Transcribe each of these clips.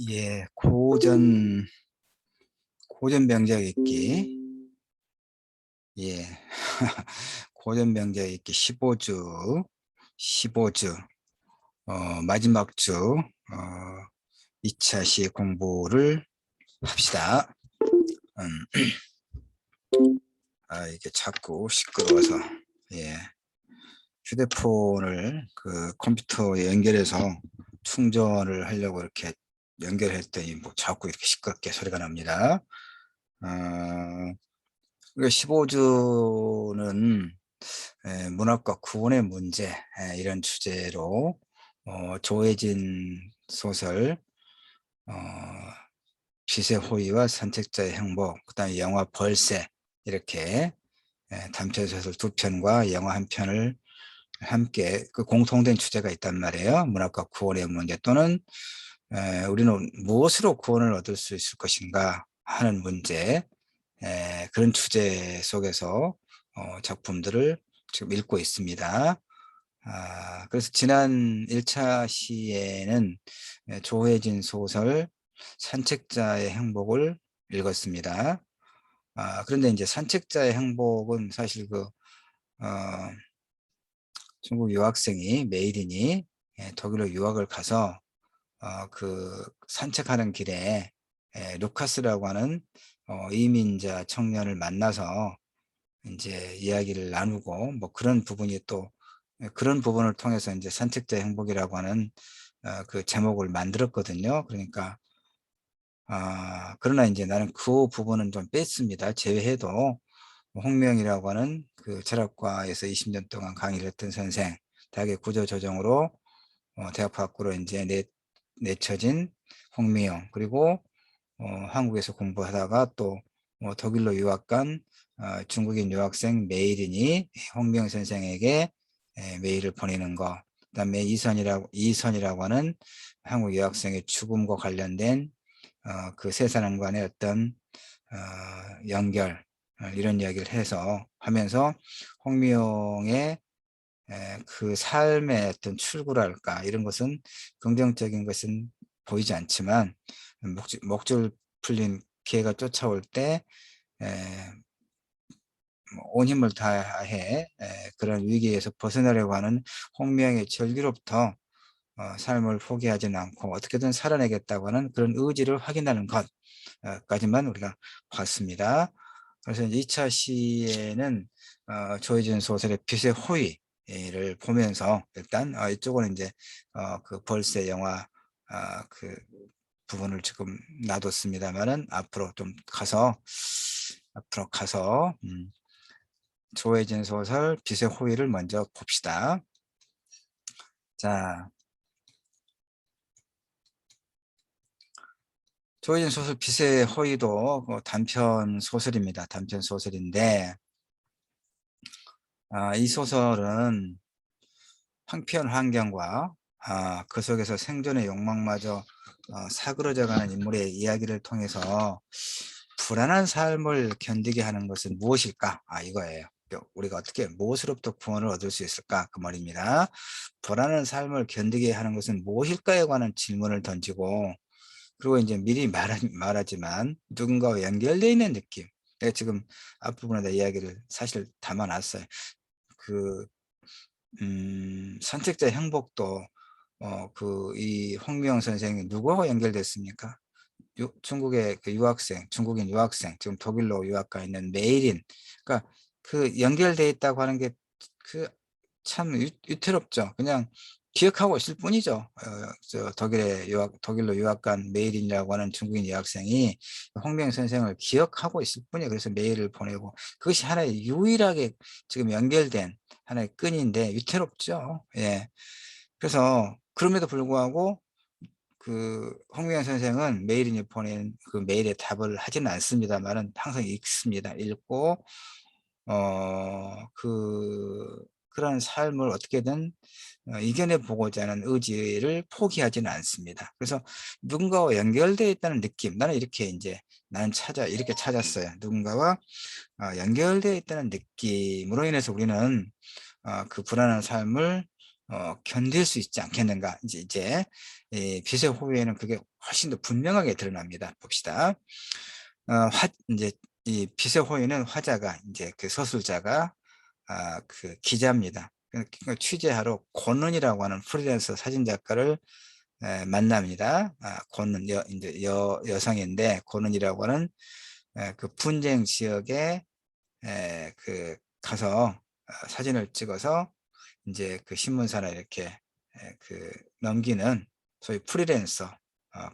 예, 고전병자 읽기. 예. 고전병자 읽기 15주, 마지막 주, 2차 시의 공부를 합시다. 음, 이게 자꾸 시끄러워서, 예. 휴대폰을 그 컴퓨터에 연결해서 충전을 하려고 이렇게 연결했더니 뭐 자꾸 이렇게 시끄럽게 소리가 납니다. 15주는 문학과 구원의 문제, 이런 주제로 조혜진 소설, 어, 빛의 호의와 산책자의 행복, 그다음에 영화 벌새, 이렇게 단편소설 두 편과 영화 한 편을 함께 그 공통된 주제가 있단 말이에요. 문학과 구원의 문제, 또는 우리는 무엇으로 구원을 얻을 수 있을 것인가 하는 문제, 그런 주제 속에서 작품들을 지금 읽고 있습니다. 그래서 지난 1차 시에는 조혜진 소설 산책자의 행복을 읽었습니다. 그런데 이제 산책자의 행복은 사실 중국 유학생이 메이린이 독일로 유학을 가서 그 산책하는 길에 루카스라고 하는 이민자 청년을 만나서 이제 이야기를 나누고, 뭐 그런 부분이 또 그런 부분을 통해서 이제 산책자의 행복이라고 하는 그 제목을 만들었거든요. 그러니까 그러나 이제 나는 그 부분은 좀 뺐습니다. 제외해도 홍명이라고 하는 그 철학과에서 20년 동안 강의를 했던 선생, 대학의 구조조정으로 대학 밖으로 이제 내쳐진 홍미영, 그리고 한국에서 공부하다가 또 독일로 유학 간 중국인 유학생 메일인이 홍명 선생에게 메일을 보내는 거, 그다음에 이선이라고 하는 한국 유학생의 죽음과 관련된 그 세 사람 간의 어떤 연결, 이런 이야기를 해서 하면서 홍미영의 그 삶의 어떤 출구랄까, 이런 것은 긍정적인 것은 보이지 않지만 목줄 풀린 기회가 쫓아올 때 온 힘을 다해 그런 위기에서 벗어나려고 하는 홍명의 절기로부터 삶을 포기하지는 않고 어떻게든 살아내겠다고 하는 그런 의지를 확인하는 것까지만 우리가 봤습니다. 그래서 2차 시에는 조혜진 소설의 빛의 호의를 보면서 일단 이쪽은 이제 그 벌새 영화 그 부분을 지금 놔뒀습니다만은 앞으로 가서 조혜진 소설 빛의 호의를 먼저 봅시다. 자, 조혜진 소설 빛의 호의도 단편 소설입니다. 단편 소설인데, 이 소설은 황폐한 환경과 그 속에서 생존의 욕망마저 사그러져가는 인물의 이야기를 통해서 불안한 삶을 견디게 하는 것은 무엇일까? 이거예요. 우리가 어떻게 무엇으로부터 구원을 얻을 수 있을까? 그 말입니다. 불안한 삶을 견디게 하는 것은 무엇일까에 관한 질문을 던지고, 그리고 이제 미리 말하지만 누군가와 연결되어 있는 느낌. 내가 지금 앞부분에다 이야기를 사실 담아놨어요. 그 산책자의 행복도 이 홍미영 선생이 누구하고 연결됐습니까? 중국의 그 중국인 유학생, 지금 독일로 유학 가 있는 메일인. 그러니까 그 연결돼 있다고 하는 게 그 참 위태롭죠. 그냥 기억하고 있을 뿐이죠. 독일로 유학 간 메일인이라고 하는 중국인 유학생이 홍명 선생을 기억하고 있을 뿐이에요. 그래서 메일을 보내고, 그것이 하나의 유일하게 지금 연결된 하나의 끈인데 위태롭죠. 예. 그래서 그럼에도 불구하고 그 홍명현 선생은 메일인이 보낸 그 메일에 답을 하지는 않습니다만은 항상 읽습니다. 읽고 그런 삶을 어떻게든 이겨내 보고자 하는 의지를 포기하지는 않습니다. 그래서 누군가와 연결되어 있다는 느낌, 나는 이렇게 찾았어요. 누군가와 연결되어 있다는 느낌으로 인해서 우리는 그 불안한 삶을 견딜 수 있지 않겠는가. 이제 이 빛의 호의에는 그게 훨씬 더 분명하게 드러납니다. 봅시다. 화 인제 이 빛의 호의는 화자가 인제 그 서술자가 그 기자입니다. 그 취재하러 권은이라고 하는 프리랜서 사진 작가를 만납니다. 권은 인제 여성인데, 권은이라고 하는 그 분쟁 지역에 가서 사진을 찍어서 인제 그 신문사나 이렇게 넘기는 소위 프리랜서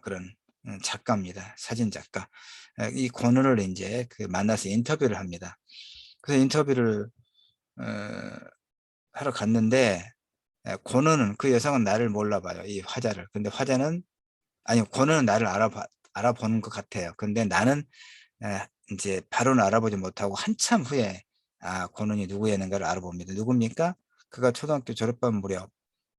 그런 작가입니다. 사진 작가. 이 권은을 인제 만나서 인터뷰를 합니다. 그래서 인터뷰를 어 하러 갔는데, 권은은, 그 여성은 나를 몰라 봐요, 이 화자를. 근데 화자는, 아니, 권은은 나를 알아보는 것 같아요. 근데 나는 인제 바로는 알아보지 못하고 한참 후에 권은이 누구였는가를 알아봅니다. 누굽니까? 그가 초등학교 졸업반 무렵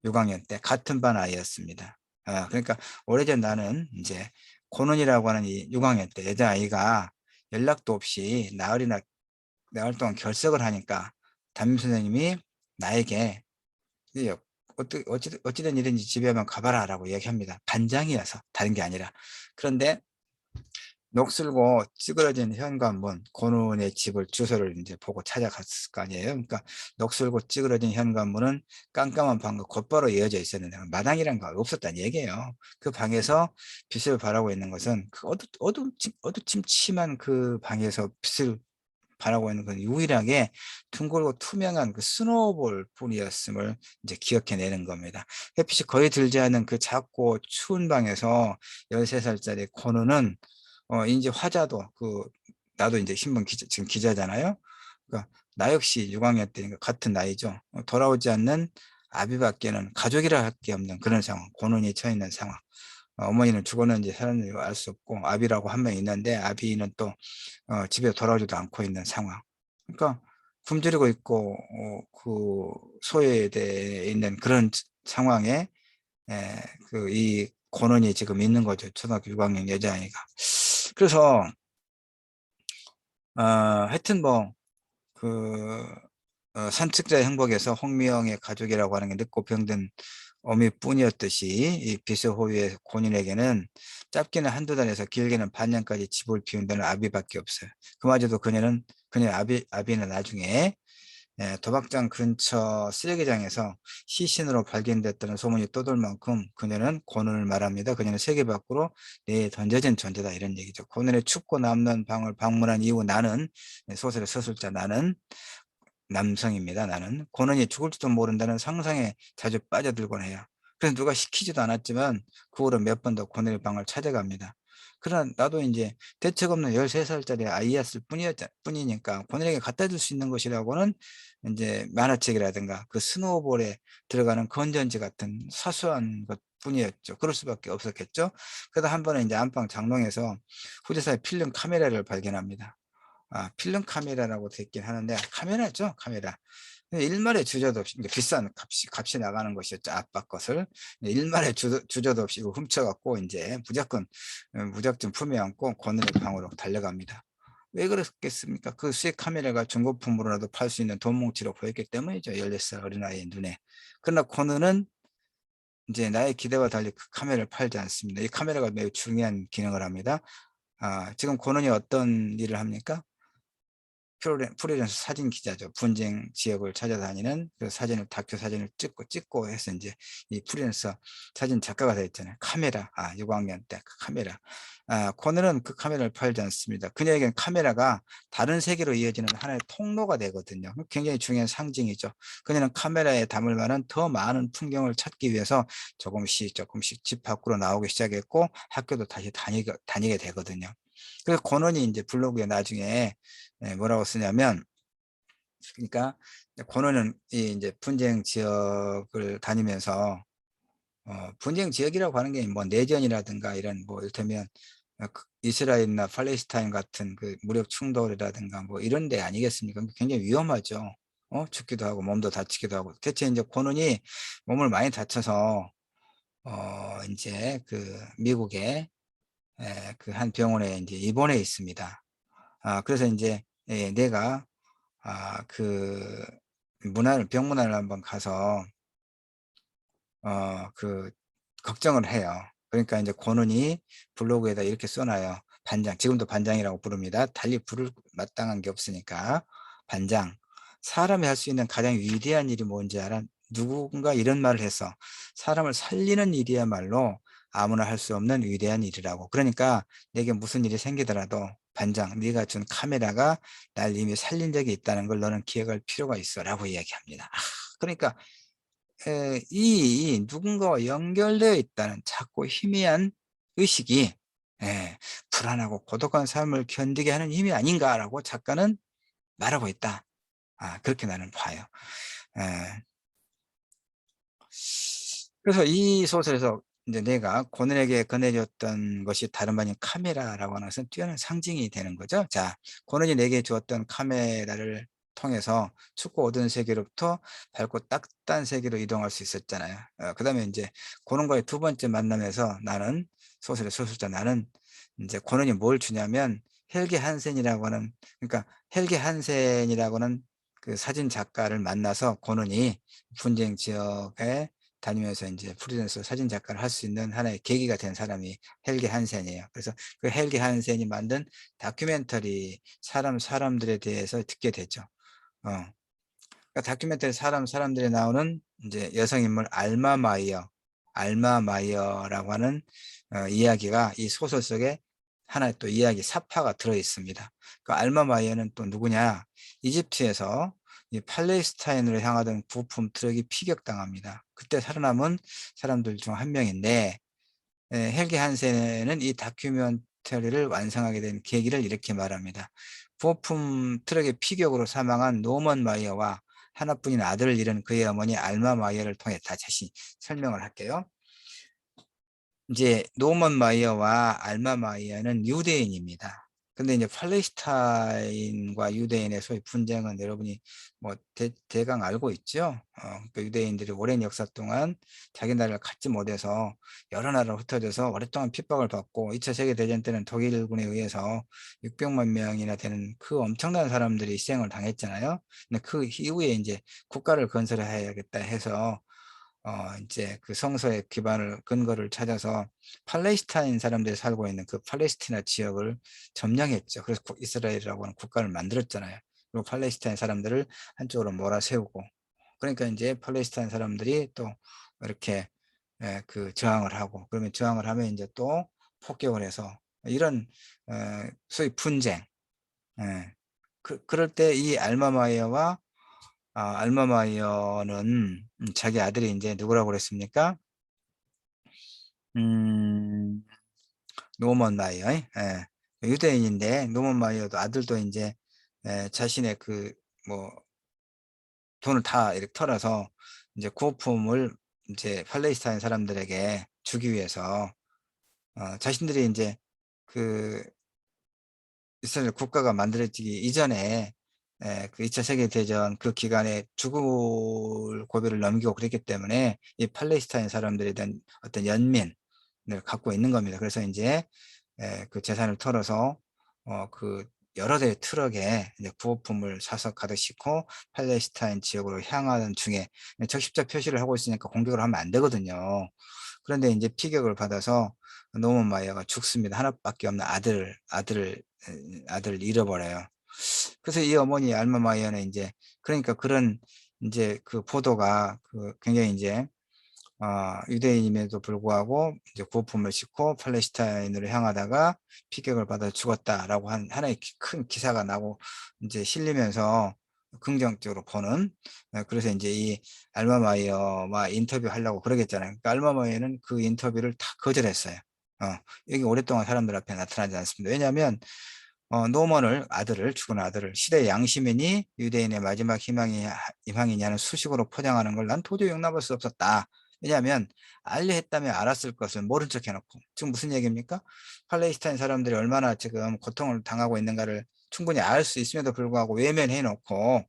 6 학년 때 같은 반 아이였습니다. 그러니까 오래전 나는 인제 권은이라고 하는 이 6 학년 때 여자아이가 연락도 없이 나흘 동안 결석을 하니까 담임 선생님이 나에게 이 "어찌된 일인지 집에 한번 가 봐라."라고 얘기합니다. 반장이어서, 다른 게 아니라. 그런데 녹슬고 찌그러진 현관문, 권은의 집을 주소를 인제 보고 찾아갔을 거 아니에요. 그러니까 녹슬고 찌그러진 현관문은 깜깜한 방과 곧바로 이어져 있었는데 마당이란 거 없었다는 얘기예요. 그 방에서 빛을 발하고 있는 것은 그 어두침침한 그 방에서 빛을 발하고 있는 건 유일하게 둥글고 투명한 그 스노우볼 뿐이었음을 이제 기억해내는 겁니다. 햇빛이 거의 들지 않은 그 작고 추운 방에서 13 살짜리 권우는 인제 화자도, 나도 인제 신문 기자, 지금 기자잖아요. 그러니까 나 역시 6 학년 때니까 같은 나이죠. 돌아오지 않는 아비밖에는, 가족이라 할 게 없는 그런 상황, 고눈이 처해 있는 상황. 어머니는 죽었는지 살았는지 알 수 없고, 아비라고 한 명 있는데 아비는 또 집에 돌아오지도 않고 있는 상황. 그러니까 굶주리고 있고 그 소외되어 있는 그런 상황에 이 권원이 지금 있는 거죠, 초등학교 6 학년 여자아이가. 그래서 하여튼 뭐 그 산책자의 행복에서 홍미영의 가족이라고 하는 게 늙고 병든 어미뿐이었듯이, 이 비스호위의 본인에게는 짧게는 한두 달에서 길게는 반년까지 집을 비운다는 아비밖에 없어요. 그마저도 그녀의 아비는 나중에 도박장 근처 쓰레기장에서 시신으로 발견됐다는 소문이 떠돌 만큼 그녀는 고는을 말합니다. 그녀는 세계 밖으로 내던져진 존재다, 이런 얘기죠. 고는의 춥고 남는 방을 방문한 이후 나는, 소설의 서술자 나는 남성입니다. 나는 고는이 죽을지도 모른다는 상상에 자주 빠져들곤 해요. 그래서 누가 시키지도 않았지만 그 후로 몇 번 더 고는의 방을 찾아갑니다. 그러나 나도 이제 대책 없는 13 살짜리 아이였을 뿐이니까 고는에게 갖다 줄 수 있는 것이라고는 인제 만화책이라든가 그 스노우볼에 들어가는 건전지 같은 사소한 것뿐이었죠. 그럴 수밖에 없었겠죠. 그러다 한 번은 인제 안방 장롱에서 후재사의 필름 카메라를 발견합니다. 필름 카메라라고 돼 있긴 하는데 카메라죠, 카메라. 근데 일말의 주저도 없이, 그러니까 비싼 값이 나가는 것이었죠, 아빠 것을. 일말의 주저도 없이 이거 훔쳐 갖고 인제 무작정 품에 안고 권은의 방으로 달려갑니다. 왜 그랬겠습니까? 그 수익 카메라가 중고품으로라도 팔 수 있는 돈 뭉치로 보였기 때문이죠, 14살 어린아이의 눈에. 그러나 권은은 인제 나의 기대와 달리 그 카메라를 팔지 않습니다. 이 카메라가 매우 중요한 기능을 합니다. 지금 권은이 어떤 일을 합니까? 프리랜서 사진 기자죠. 분쟁 지역을 찾아다니는, 그 사진을, 다큐 사진을 찍고 해서 인제 이 프리랜서 사진 작가가 됐잖아요. 카메라. 6 학년 때 그 카메라. 코너는 그 카메라를 팔지 않습니다. 그녀에게는 카메라가 다른 세계로 이어지는 하나의 통로가 되거든요. 굉장히 중요한 상징이죠. 그녀는 카메라에 담을 만한 더 많은 풍경을 찾기 위해서 조금씩 집 밖으로 나오기 시작했고 학교도 다시 다니게 되거든요. 그래서 권원이 인제 블로그에 나중에 뭐라고 쓰냐면, 그러니까 권원은 이 인제 분쟁 지역을 다니면서 분쟁 지역이라고 하는 게 뭐 내전이라든가 이런, 뭐 이를테면 이스라엘이나 팔레스타인 같은 그 무력 충돌이라든가 뭐 이런 데 아니겠습니까? 굉장히 위험하죠. 죽기도 하고 몸도 다치기도 하고. 대체 인제 권원이 몸을 많이 다쳐서 인제 미국의 그 한 병원에 인제 입원해 있습니다. 그래서 인제 내가 그 병문안을 한번 가서 그 걱정을 해요. 그러니까 이제 고는이 블로그에다 이렇게 써놔요. 반장, 지금도 반장이라고 부릅니다. 달리 부를 마땅한 게 없으니까. 반장, 사람이 할 수 있는 가장 위대한 일이 뭔지 알아? 누군가 이런 말을 해서 사람을 살리는 일이야말로 아무나 할 수 없는 위대한 일이라고. 그러니까 내게 무슨 일이 생기더라도 반장, 네가 준 카메라가 날 이미 살린 적이 있다는 걸 너는 기억할 필요가 있어 라고 이야기합니다. 그러니까 이 누군가와 연결되어 있다는 작고 희미한 의식이 불안하고 고독한 삶을 견디게 하는 힘이 아닌가라고 작가는 말하고 있다. 그렇게 나는 봐요. 에, 그래서 이 소설에서 이제 내가 고는에게 건네줬던 것이 다름 아닌 카메라라고 하는 것은 뛰어난 상징이 되는 거죠. 자, 고는이 내게 주었던 카메라를 통해서 춥고 어두운 세계로부터 밝고 따뜻한 세계로 이동할 수 있었잖아요. 그 다음에 이제 고는과의 두 번째 만남에서 나는 소설의 소설자 나는 이제 고는이 뭘 주냐면 헬게 한센이라고 하는 그러니까 헬게 한센이라고는 그 사진 작가를 만나서 고는이 분쟁 지역에 다니면서 이제 프리랜서 사진 작가를 할 수 있는 하나의 계기가 된 사람이 헬게 한센이에요. 그래서 그 헬게 한센이 만든 다큐멘터리 사람들에 대해서 듣게 되죠. 그러니까 다큐멘터리 사람들이 나오는 이제 여성인물 알마 마이어라고 하는 이야기가 이 소설 속에 하나의 또 이야기 사파가 들어 있습니다. 그 알마 마이어는 또 누구냐? 이집트에서 이 팔레스타인으로 향하던 부품 트럭이 피격당합니다. 그때 살아남은 사람들 중 한 명인데 헬게 한센은 이 다큐멘터리를 완성하게 된 계기를 이렇게 말합니다. 부품 트럭의 피격으로 사망한 노먼 마이어와 하나뿐인 아들을 잃은 그의 어머니 알마 마이어를 통해 다 자신히 설명을 할게요. 이제 노먼 마이어와 알마 마이어는 유대인입니다. 근데 이제 팔레스타인과 유대인의 소위 분쟁은 여러분이 뭐 대강 알고 있죠. 그 유대인들이 오랜 역사 동안 자기 나라를 갖지 못해서 여러 나라로 흩어져서 오랫동안 핍박을 받고 2차 세계대전 때는 독일군에 의해서 600만 명이나 되는 그 엄청난 사람들이 희생을 당했잖아요. 근데 그 이후에 이제 국가를 건설해야겠다 해서 이제 그 성서의 기반을 근거를 찾아서 팔레스타인 사람들이 살고 있는 그 팔레스티나 지역을 점령했죠. 그래서 이스라엘이라고 하는 국가를 만들었잖아요. 그리고 팔레스타인 사람들을 한쪽으로 몰아세우고 그러니까 이제 팔레스타인 사람들이 또 이렇게 그 저항을 하고 그러면 저항을 하면 이제 또 폭격을 해서 이런 소위 분쟁 그럴 때 이 알마마이어와 알마마이어는 자기 아들이 이제 누구라고 그랬습니까? 음, 노먼 마이어, 유대인인데 노먼 마이어도 아들도 이제 자신의 그 뭐 돈을 다 이렇게 털어서 이제 구호품을 이제 팔레스타인 사람들에게 주기 위해서 자신들이 이제 그 이스라엘 국가가 만들어지기 이전에 그 2차 세계대전 그 기간에 죽을 고비를 넘기고 그랬기 때문에 이 팔레스타인 사람들에 대한 어떤 연민을 갖고 있는 겁니다. 그래서 이제 그 재산을 털어서 그 여러 대의 트럭에 이제 구호품을 사서 가득 싣고 팔레스타인 지역으로 향하는 중에 적십자 표시를 하고 있으니까 공격을 하면 안 되거든요. 그런데 이제 피격을 받아서 노먼 마이어가 죽습니다. 하나밖에 없는 아들을 잃어버려요. 그래서 이 어머니 알마 마이어는 이제 그러니까 그런 이제 그 보도가 그 굉장히 이제 유대인임에도 불구하고 이제 구호품을 싣고 팔레스타인으로 향하다가 피격을 받아 죽었다라고 한 하나의 큰 기사가 나고 이제 실리면서 긍정적으로 보는 그래서 이제 이 알마마이어와 인터뷰하려고 그러겠잖아요. 그러니까 알마마이어는 그 인터뷰를 다 거절했어요. 어, 여기 오랫동안 사람들 앞에 나타나지 않습니다. 왜냐하면 노먼을 죽은 아들을 시대의 양심이니 유대인의 마지막 희망이냐는 수식으로 포장하는 걸 난 도저히 용납할 수 없었다. 왜냐하면 알려 했다면 알았을 것을 모른 척 해놓고 지금 무슨 얘기입니까? 팔레스타인 사람들이 얼마나 지금 고통을 당하고 있는가를 충분히 알 수 있음에도 불구하고 외면해 놓고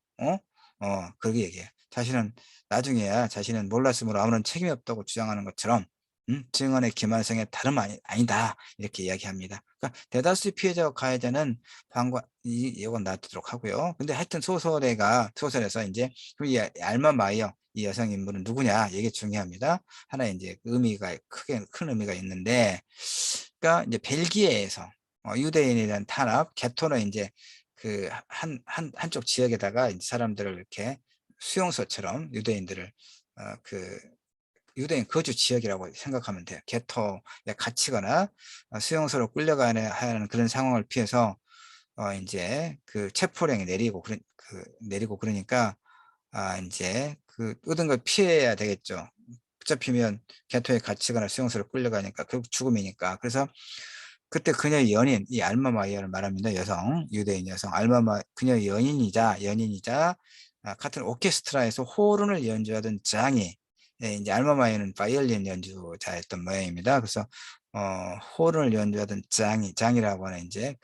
그렇게 얘기해요. 자신은 나중에야 자신은 몰랐으므로 아무런 책임이 없다고 주장하는 것처럼 증언의 기만성에 다름 아니다 이렇게 이야기합니다. 그러니까 대다수의 피해자와 가해자는 이건 놔두도록 하고요. 근데 하여튼 소설에서 이제 이 알마 마이어 이 여성 인물은 누구냐 이게 중요합니다. 하나 이제 의미가 큰 의미가 있는데, 그러니까 이제 벨기에에서 유대인에 대한 탄압, 게토는 이제 그 한쪽 지역에다가 이제 사람들을 이렇게 수용소처럼 유대인들을 그 유대인 거주 지역이라고 생각하면 돼요. 게토에 갇히거나 수용소로 끌려가야 하는 그런 상황을 피해서 이제 그 체포령이 내리고 그러니까 이제 그 모든 걸 피해야 되겠죠. 붙잡히면 게토에 갇히거나 수용소로 끌려가니까 결국 죽음이니까. 그래서 그때 그녀의 연인, 이 알마 마이어를 말합니다. 여성, 유대인 여성, 그녀의 연인이자 같은 오케스트라에서 호른을 연주하던 장이, 이제 알마 마이어는 바이올린 연주자였던 모양입니다. 그래서 호른을 연주하던 장이라고 하는 이제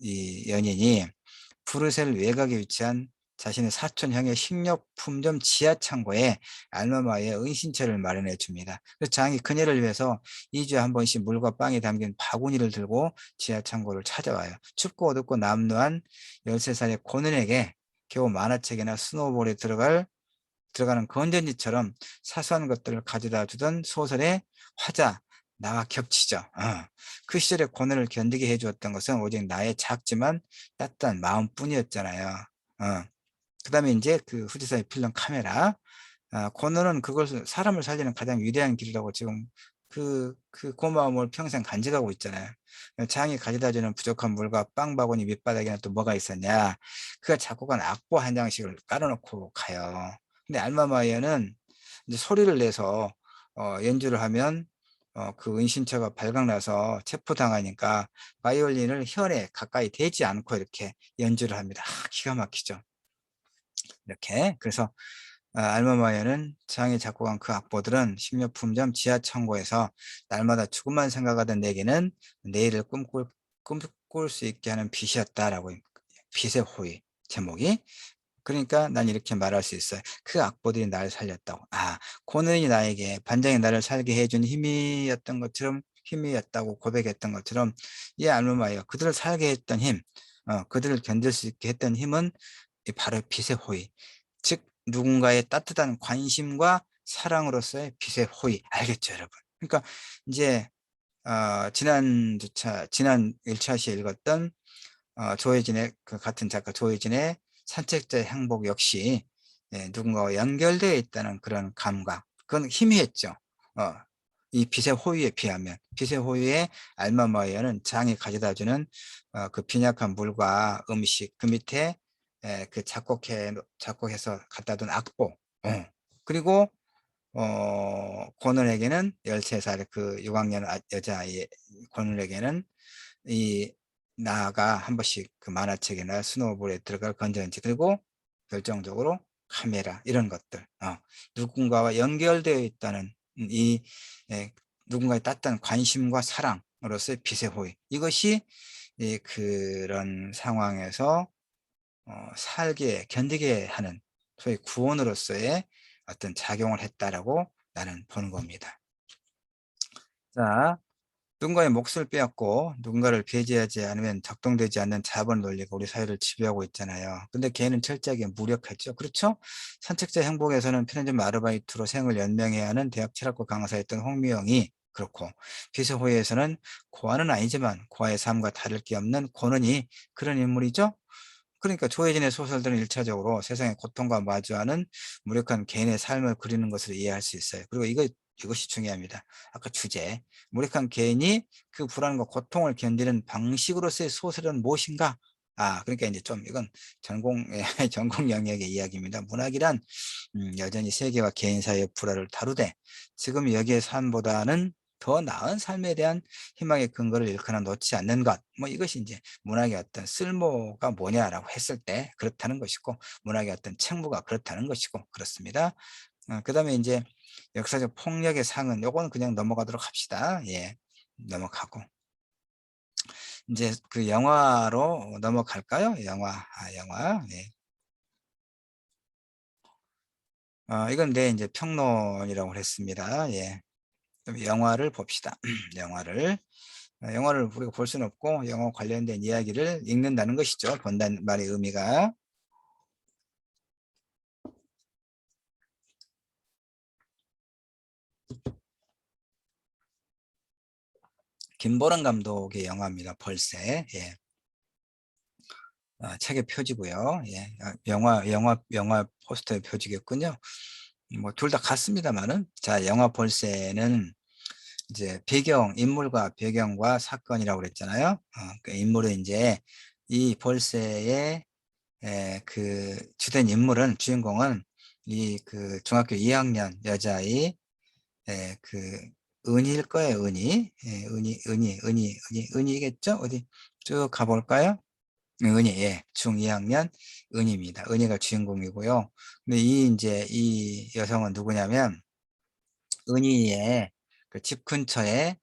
이 연인이 브뤼셀 외곽에 위치한 자신의 사촌형의 식료품점 지하 창고에 알마마의 은신처를 마련해 줍니다. 그래서 장이 그녀를 위해서 2주에 한 번씩 물과 빵이 담긴 바구니를 들고 지하 창고를 찾아와요. 춥고 어둡고 남루한 13살의 고는에게 겨우 만화책이나 스노우볼에 들어가는 건전지처럼 사소한 것들을 가져다 주던 소설의 화자 나와 겹치죠. 그 시절에 고난을 견디게 해주었던 것은 오직 나의 작지만 따뜻한 마음뿐이었잖아요. 그 다음에 이제 그 후지사의 필름 카메라. 고난은 그것을 사람을 살리는 가장 위대한 길이라고 지금 그 고마움을 평생 간직하고 있잖아요. 장이 가져다주는 부족한 물과 빵 바구니 밑바닥에는 또 뭐가 있었냐. 그가 작곡한 악보 한 장씩을 깔아놓고 가요. 근데 알마마이어는 이제 소리를 내서 연주를 하면 그 은신처가 발각나서 체포당하니까 바이올린을 혈에 가까이 대지 않고 이렇게 연주를 합니다. 기가 막히죠. 이렇게. 그래서 알마마이어는 장이 작곡한 그 악보들은 식료품점 지하 창고에서 날마다 죽음만 생각하던 내게는 내일을 꿈꿀 수 있게 하는 빛이었다라고. 빛의 호의 제목이. 그러니까 난 이렇게 말할 수 있어요. 그 악보들이 나를 살렸다고. 고는이 나에게 반장이 나를 살게 해준 힘이었다고 고백했던 것처럼 이 알마마이어 그들을 살게 했던 힘, 그들을 견딜 수 있게 했던 힘은 바로 빛의 호의. 즉 누군가의 따뜻한 관심과 사랑으로서의 빛의 호의. 알겠죠, 여러분? 그러니까 이제 지난 1차 시에 읽었던 조혜진의 그 같은 작가 조혜진의 산책자의 행복 역시 누군가와 연결되어 있다는 그런 감각, 그건 희미했죠. 이 빛의 호유에 비하면 빛의 호유의 알마마이어는 장이 가져다주는 그 빈약한 물과 음식, 그 밑에 그 작곡해서 갖다 둔 악보, 그리고 고는에게는 13살 그 6학년 여자아이 고는에게는 이 나아가 한 번씩 그 만화책이나 스노우볼에 들어갈 건전지, 그리고 결정적으로 카메라, 이런 것들, 누군가와 연결되어 있다는 이 누군가의 따뜻한 관심과 사랑으로서의 빛의 호의, 이것이 그런 상황에서 살게 견디게 하는 소위 구원으로서의 어떤 작용을 했다라고 나는 보는 겁니다. 자, 누군가의 몫을 빼앗고 누군가를 배제하지 않으면 작동되지 않는 자본 논리가 우리 사회를 지배하고 있잖아요. 근데 걔는 철저하게 무력했죠. 그렇죠? 산책자 행복에서는 편의점 아르바이트로 생을 연명해야 하는 대학 철학과 강사였던 홍미영이 그렇고, 비서호에서는 고아는 아니지만 고아의 삶과 다를 게 없는 고는이 그런 인물이죠. 그러니까 조혜진의 소설들은 1차적으로 세상의 고통과 마주하는 무력한 개인의 삶을 그리는 것으로 이해할 수 있어요. 그리고 이것이 중요합니다. 아까 주제, 무력한 개인이 그 불안과 고통을 견디는 방식으로서의 소설은 무엇인가? 그러니까 이제 좀 이건 전공 영역의 이야기입니다. 문학이란 여전히 세계와 개인 사이의 불화를 다루되 지금 여기의 삶보다는 더 나은 삶에 대한 희망의 근거를 일컬어 놓지 않는 것, 뭐 이것이 이제 문학의 어떤 쓸모가 뭐냐라고 했을 때 그렇다는 것이고, 문학의 어떤 책무가 그렇다는 것이고, 그렇습니다. 그 다음에 이제 역사적 폭력의 상은 요거는 그냥 넘어가도록 합시다. 예, 넘어가고 이제 그 영화로 넘어갈까요? 영화. 예. 이건 내 이제 평론이라고 했습니다. 예. 그럼 영화를 봅시다. 영화를 우리가 볼 수는 없고 영화 관련된 이야기를 읽는다는 것이죠. 본다는 말의 의미가. 김보람 감독의 영화입니다. 벌새. 예. 책의 표지고요. 예. 영화 포스터의 표지겠군요. 뭐 둘 다 같습니다만은. 자, 영화 벌새는 이제 인물과 배경과 사건이라고 그랬잖아요. 그 인물은 이제 이 벌새의 그 주인공은 이 그 중학교 2학년 여자아이, 그 은희일 거예요. 은희겠죠? 어디 쭉 가볼까요? 은희, 예, 중 2학년 은희입니다. 은희가 주인공이고요. 근데 이 여성은 누구냐면, 은희의 그 집 근처에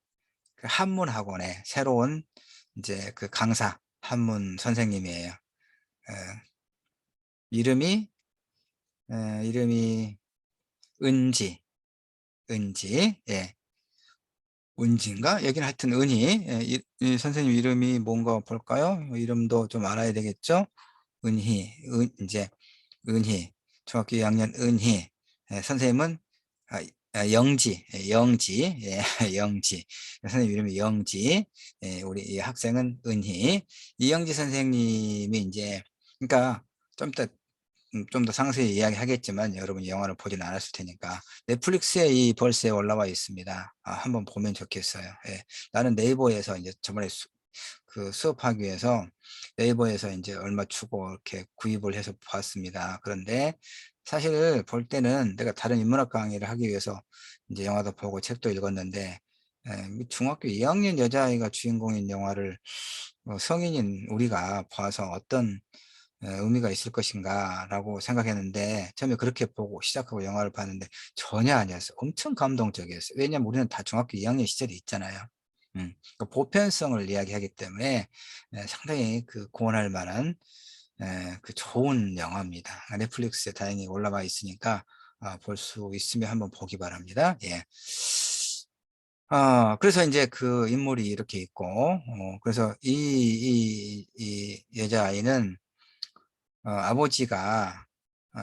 그 한문 학원에 새로운 이제 그 강사, 한문 선생님이에요. 어, 이름이, 이름이 은지, 예. 은지인가? 여기는 하여튼 은희. 예, 이 선생님 이름이 뭔가 볼까요? 이름도 좀 알아야 되겠죠? 이제 은희, 중학교 2학년 은희. 예, 선생님은 영지, 예, 영지. 선생님 이름이 영지. 예, 우리 이 학생은 은희. 이영지 선생님이 이제, 그러니까 좀 이따 좀 더 상세히 이야기하겠지만 여러분이 영화를 보진 않았을 테니까 넷플릭스에 이 벌스에 올라와 있습니다. 한번 보면 좋겠어요. 예. 나는 네이버에서 이제 저번에 그 수업하기 위해서 네이버에서 이제 얼마 주고 이렇게 구입을 해서 봤습니다. 그런데 사실 볼 때는 내가 다른 인문학 강의를 하기 위해서 이제 영화도 보고 책도 읽었는데, 중학교 2학년 여자아이가 주인공인 영화를 성인인 우리가 봐서 어떤 의미가 있을 것인가 라고 생각했는데, 처음에 그렇게 보고 시작하고 영화를 봤는데 전혀 아니었어요. 엄청 감동적이었어요. 왜냐면 우리는 다 중학교 2학년 시절이 있잖아요. 그 보편성을 이야기하기 때문에 상당히 그 고원할 만한 그 좋은 영화입니다. 넷플릭스에 다행히 올라와 있으니까 볼 수 있으면 한번 보기 바랍니다. 예. 그래서 이제 그 인물이 이렇게 있고, 그래서 이 여자아이는 아버지가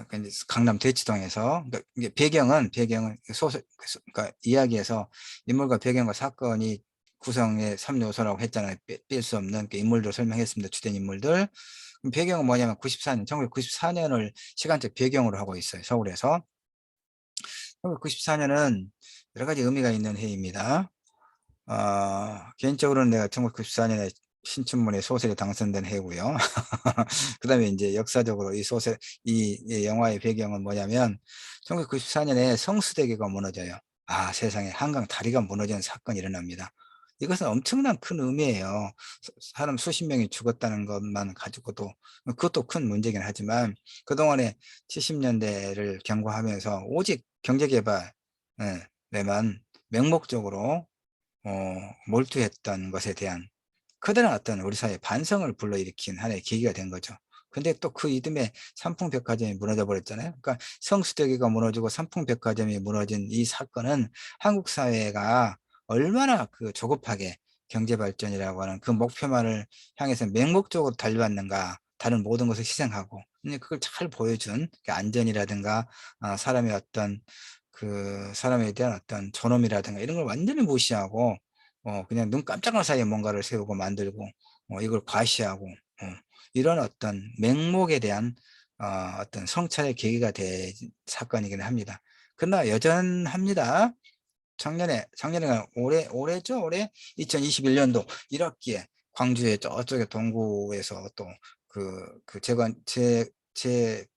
그 이제 강남 대치동에서, 그러니까 이게 배경은 그러니까 이야기에서 인물과 배경과 사건이 구성의 3요소라고 했잖아요. 뺄 수 없는 그 인물들 설명했습니다. 주된 인물들. 그럼 배경은 뭐냐면 94년, 1994년을 시간적 배경으로 하고 있어요. 서울에서. 1994년은 여러 가지 의미가 있는 해입니다. 개인적으로는 내가 1994년에 신춘문예 소설이 당선된 해고요. 그다음에 이제 역사적으로 이 영화의 배경은 뭐냐면 1994년에 성수대교가 무너져요. 세상에 한강 다리가 무너지는 사건이 일어납니다. 이것은 엄청난 큰 의미예요. 사람 수십 명이 죽었다는 것만 가지고도 그것도 큰 문제긴 하지만, 그동안에 70년대를 경과하면서 오직 경제개발에만 맹목적으로 몰두했던 것에 대한 커다란 어떤 우리 사회의 반성을 불러일으킨 하나의 계기가 된 거죠. 근데 또 그 이듬해 삼풍백화점이 무너져 버렸잖아요. 그러니까 성수대교가 무너지고 삼풍백화점이 무너진 이 사건은 한국 사회가 얼마나 그 조급하게 경제발전이라고 하는 그 목표만을 향해서 맹목적으로 달려왔는가, 다른 모든 것을 희생하고. 근데 그걸 잘 보여준 그 안전이라든가 사람의 어떤 그 사람에 대한 어떤 존엄이라든가 이런 걸 완전히 무시하고 그냥 눈 깜짝할 사이에 뭔가를 세우고 만들고 이걸 과시하고 이런 어떤 맹목에 대한 어떤 성찰의 계기가 된 사건이긴 합니다. 그러나 여전합니다. 작년에 올해죠? 올해 2021년도 1학기에 광주의 저쪽에 동구에서 또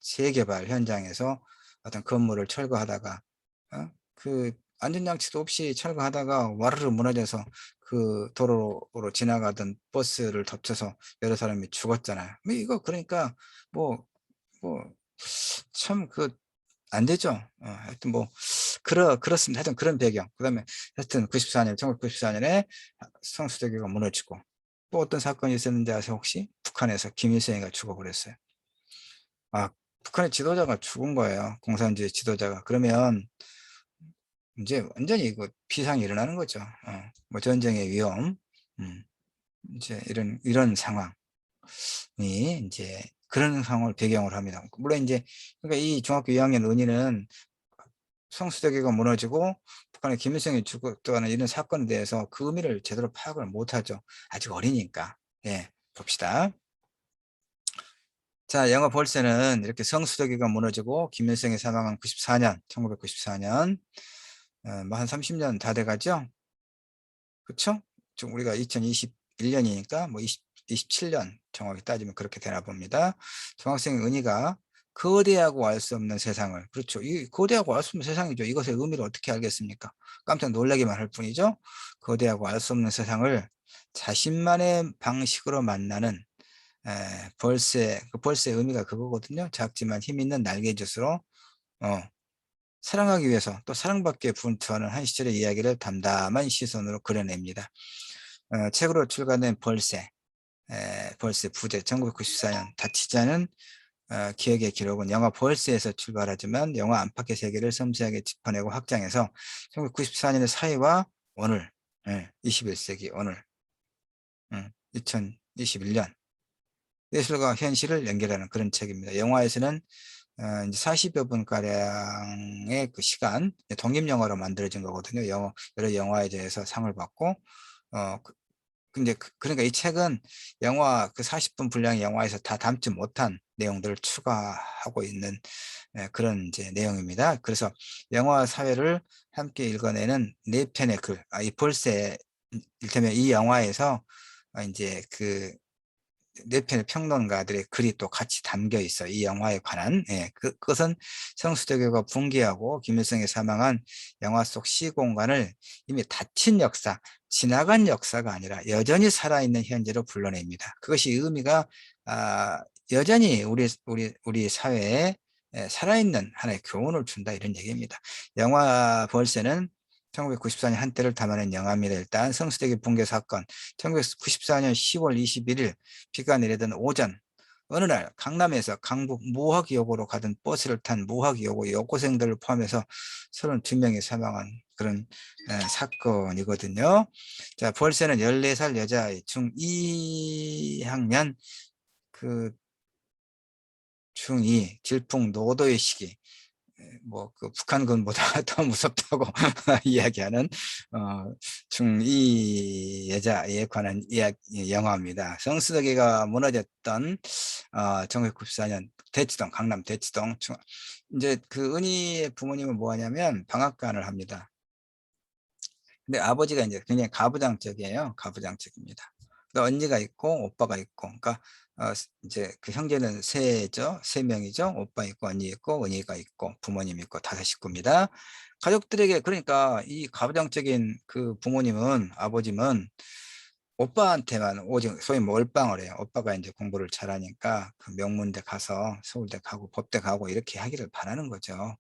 재개발 현장에서 어떤 건물을 철거하다가 그 안전장치도 없이 철거하다가 와르르 무너져서 그 도로로 지나가던 버스를 덮쳐서 여러 사람이 죽었잖아요. 이거 그러니까 뭐 참 안 되죠. 하여튼 그렇습니다. 하여튼 그런 배경. 그다음에 하여튼 1994년에 성수대교가 무너지고, 또 어떤 사건이 있었는지 아세요, 혹시? 북한에서 김일성이가 죽어버렸어요. 북한의 지도자가 죽은 거예요. 공산주의 지도자가. 그러면 이제 완전히 이거 비상이 일어나는 거죠. 뭐 전쟁의 위험, 음, 이제 이런 상황이 이제 그런 상황을 배경으로 합니다. 물론 이제 그러니까 이 중학교 2학년 은희는 성수대교가 무너지고 북한의 김일성이 죽었다는 이런 사건에 대해서 그 의미를 제대로 파악을 못하죠. 아직 어리니까. 예, 봅시다. 자, 영화 볼세는 이렇게 성수대교가 무너지고 김일성이 사망한 94년, 1994년, 뭐 한 30년 다 돼가죠? 그쵸? 지금 우리가 2021년이니까 뭐 27년 정확히 따지면 그렇게 되나 봅니다. 중학생 은희가 거대하고 알 수 없는 세상을, 그렇죠. 이 거대하고 알 수 없는 세상이죠. 이것의 의미를 어떻게 알겠습니까? 깜짝 놀라기만 할 뿐이죠. 거대하고 알 수 없는 세상을 자신만의 방식으로 만나는 벌새, 그 벌새의 의미가 그거거든요. 작지만 힘 있는 날개짓으로 사랑하기 위해서 또 사랑받기에 분투하는 한 시절의 이야기를 담담한 시선으로 그려냅니다. 책으로 출간된 벌새, 벌새 부제 1994년 다치지 않은 기억의 기록은 영화 벌새에서 출발하지만 영화 안팎의 세계를 섬세하게 짚어내고 확장해서 1994년의 사회와 오늘, 21세기 오늘, 2021년 예술과 현실을 연결하는 그런 책입니다. 영화에서는 이제 40여 분가량의 그 시간, 독립영화로 만들어진 거거든요. 여러 영화에 대해서 상을 받고, 근데 그러니까 이 책은 영화 그 40분 분량의 영화에서 다 담지 못한 내용들을 추가하고 있는 그런 이제 내용입니다. 그래서 영화 사회를 함께 읽어내는 네 편의 글, 이 볼세, 일테면 이 영화에서 이제 그 네 편의 평론가들의 글이 또 같이 담겨 있어. 이 영화에 관한. 그것은 성수대교가 붕괴하고 김일성이 사망한 영화 속 시공간을 이미 닫힌 역사, 지나간 역사가 아니라 여전히 살아있는 현재로 불러냅니다. 그것이 의미가 여전히 우리 사회에 살아있는 하나의 교훈을 준다, 이런 얘기입니다. 영화 벌새는 1994년 한때를 담아낸 영화입니다. 일단 성수대교 붕괴 사건, 1994년 10월 21일 비가 내리던 오전, 어느 날 강남에서 강북 무학역으로 가던 버스를 탄 무학여고 여고생들을 포함해서 32명이 사망한 그런 사건이거든요. 자, 벌새는 14살 여자아이 중2학년 그 중2 질풍노도의 시기, 뭐 그 북한군보다 더 무섭다고 이야기하는 중2 여자에 관한 이야기 영화입니다. 성수대교가 무너졌던 1994년 대치동, 강남 대치동. 이제 그 은희의 부모님은 뭐 하냐면 방앗간을 합니다. 근데 아버지가 이제 굉장히 가부장적이에요. 가부장적입니다. 그러니까 언니가 있고 오빠가 있고, 그러니까 이제 그 형제는 세죠. 세 명이죠. 오빠 있고 언니 있고 은희가 있고 부모님 있고 다섯 식구입니다. 가족들에게, 그러니까 이 가부장적인 그 부모님은, 아버님은 오빠한테만 오직 소위 몰빵을 해요. 오빠가 이제 공부를 잘하니까 그 명문대 가서 서울대 가고 법대 가고 이렇게 하기를 바라는 거죠.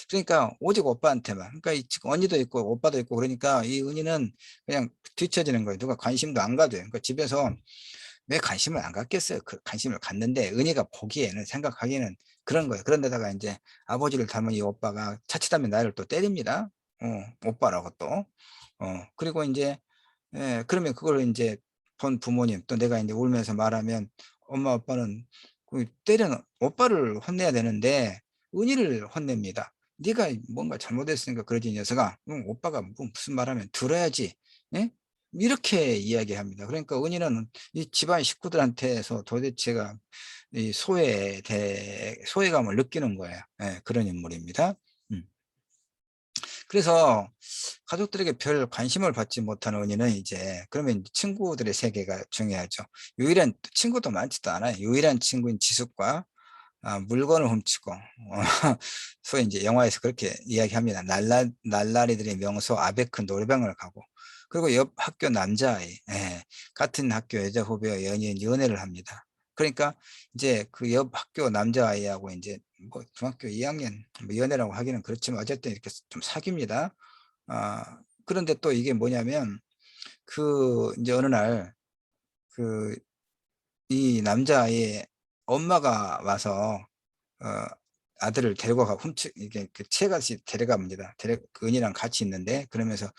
그러니까 오직 오빠한테만. 그러니까 지금 언니도 있고 오빠도 있고, 그러니까 이 은희는 그냥 뒤처지는 거예요. 누가 관심도 안 가져요. 그러니까 집에서 왜 관심을 안 갖겠어요? 그 관심을 갖는데 은희가 보기에는, 생각하기에는 그런 거예요. 그런데다가 이제 아버지를 닮은 이 오빠가 자칫하면 나를 또 때립니다. 오빠라고 또. 그리고 이제 그러면 그걸 이제 본 부모님, 또 내가 이제 울면서 말하면 엄마 아빠는 그 때려는 오빠를 혼내야 되는데 은희를 혼냅니다. 네가 뭔가 잘못했으니까 그러지, 이 녀석아. 오빠가 뭐 무슨 말하면 들어야지. 예? 이렇게 이야기합니다. 그러니까 은희는 이 집안 식구들한테서 도대체가 이 소외감을 느끼는 거예요. 그런 인물입니다. 음. 그래서 가족들에게 별 관심을 받지 못하는 은희는 이제, 그러면 친구들의 세계가 중요하죠. 유일한 친구도 많지도 않아요. 유일한 친구인 지숙과 물건을 훔치고, 소위 이제 영화에서 그렇게 이야기합니다. 날라리들의 명소 아베크 노래방을 가고, 그리고 옆 학교 남자아이, 같은 학교 여자 후배와 연애를 합니다. 그러니까 이제 그 옆 학교 남자아이하고 이제 뭐 중학교 2학년 뭐 연애라고 하기는 그렇지만 어쨌든 이렇게 좀 사귀입니다. 그런데 또 이게 뭐냐면, 그 이제 어느 날 그 이 남자아이의 엄마가 와서 어, 아들을 데리고 가고 이게 그 채같이 데려갑니다. 그 은희랑 같이 있는데, 그러면서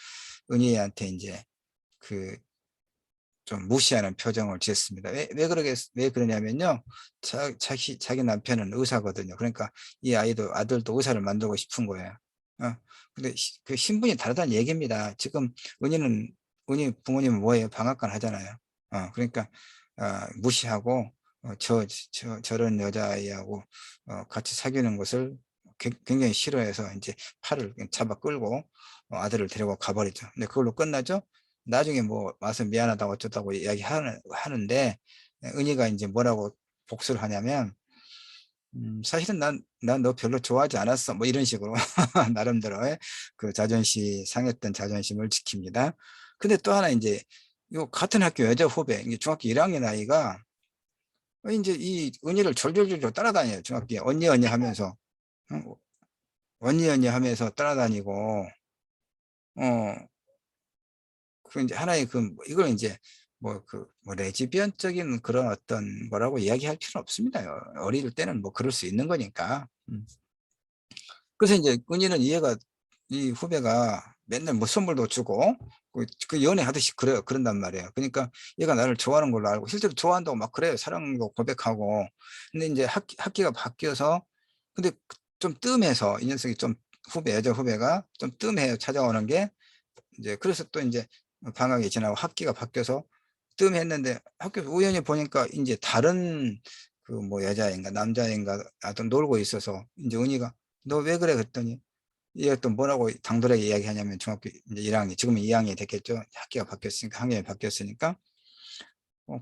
은희한테 이제 그 좀 무시하는 표정을 지었습니다. 왜 그러냐면요. 자기 남편은 의사거든요. 그러니까 이 아들도 의사를 만들고 싶은 거예요. 근데 그 신분이 다르다는 얘기입니다. 지금 은희 부모님은 뭐예요? 방앗간 하잖아요. 그러니까 무시하고 저런 여자아이하고 같이 사귀는 것을 굉장히 싫어해서 이제 팔을 잡아 끌고 아들을 데리고 가버리죠. 근데 그걸로 끝나죠. 나중에 뭐 와서 미안하다고 어쩌다고 하는데 은희가 이제 뭐라고 복수를 하냐면 사실은 난 너 별로 좋아하지 않았어. 뭐 이런 식으로 나름대로의 그 상했던 자존심을 지킵니다. 근데 또 하나 이제 요 같은 학교 여자 후배, 이게 중학교 1학년 아이가 이제 이 은희를 졸졸졸 따라다녀요. 중학교에 언니 하면서 어, 언니 하면서 따라다니고 어 그 이제 하나의 이걸 이제 뭐 레즈비언적인 그런 어떤 뭐라고 이야기할 필요는 없습니다. 어릴 때는 뭐 그럴 수 있는 거니까. 그래서 이제 은희는 이 후배가 맨날 뭐 선물도 주고 그 연애하듯이 그래요. 그런단 말이에요. 그러니까 얘가 나를 좋아하는 걸로 알고 실제로 좋아한다고 막 그래요. 사랑도 고백하고. 근데 이제 학기가 바뀌어서 근데 좀 뜸해서 이 녀석이 좀 여자 후배가 좀 뜸해요. 찾아오는 게. 이제 그래서 또 이제 방학이 지나고 학기가 바뀌어서 뜸했는데 학교에서 우연히 보니까 이제 다른 그 뭐 여자인가 남자인가 하여튼 놀고 있어서 이제 은희가 너 왜 그래 그랬더니 얘가 또 뭐라고 당돌하게 이야기하냐면 중학교 이제 1학년 지금은 2학년이 됐겠죠. 학기가 바뀌었으니까 학년이 바뀌었으니까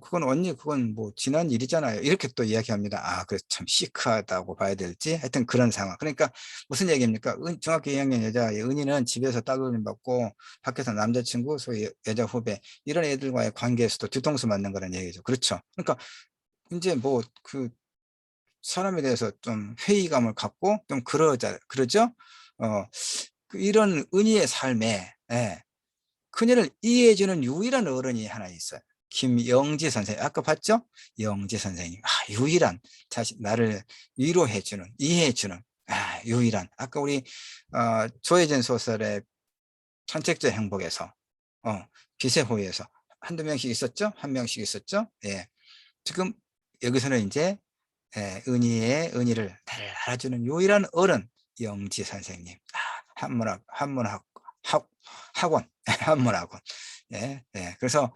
그건 언니 그건 뭐 지난 일이잖아요. 이렇게 또 이야기합니다. 그래서 참 시크하다고 봐야 될지 하여튼 그런 상황. 그러니까 무슨 얘기입니까? 중학교 2학년 여자 은희는 집에서 따돌림 받고 밖에서 남자친구 소위 여자 후배 이런 애들과의 관계에서도 뒤통수 맞는 거라는 얘기죠. 그렇죠. 그러니까 이제 뭐 사람에 대해서 좀 회의감을 갖고 좀 그러죠. 어, 이런 은희의 삶에 그녀를 이해해주는 유일한 어른이 하나 있어요. 김영지 선생님. 아까 봤죠? 영지 선생님. 유일한 나를 위로해주는, 이해해주는, 유일한. 아까 우리 조혜진 소설의 선택자 행복에서 빛의 호위에서 한두 명씩 있었죠? 한 명씩 있었죠? 예. 지금 여기서는 이제 은희를 나를 알아주는 유일한 어른 영지 선생님. 학원 한문학원. 그래서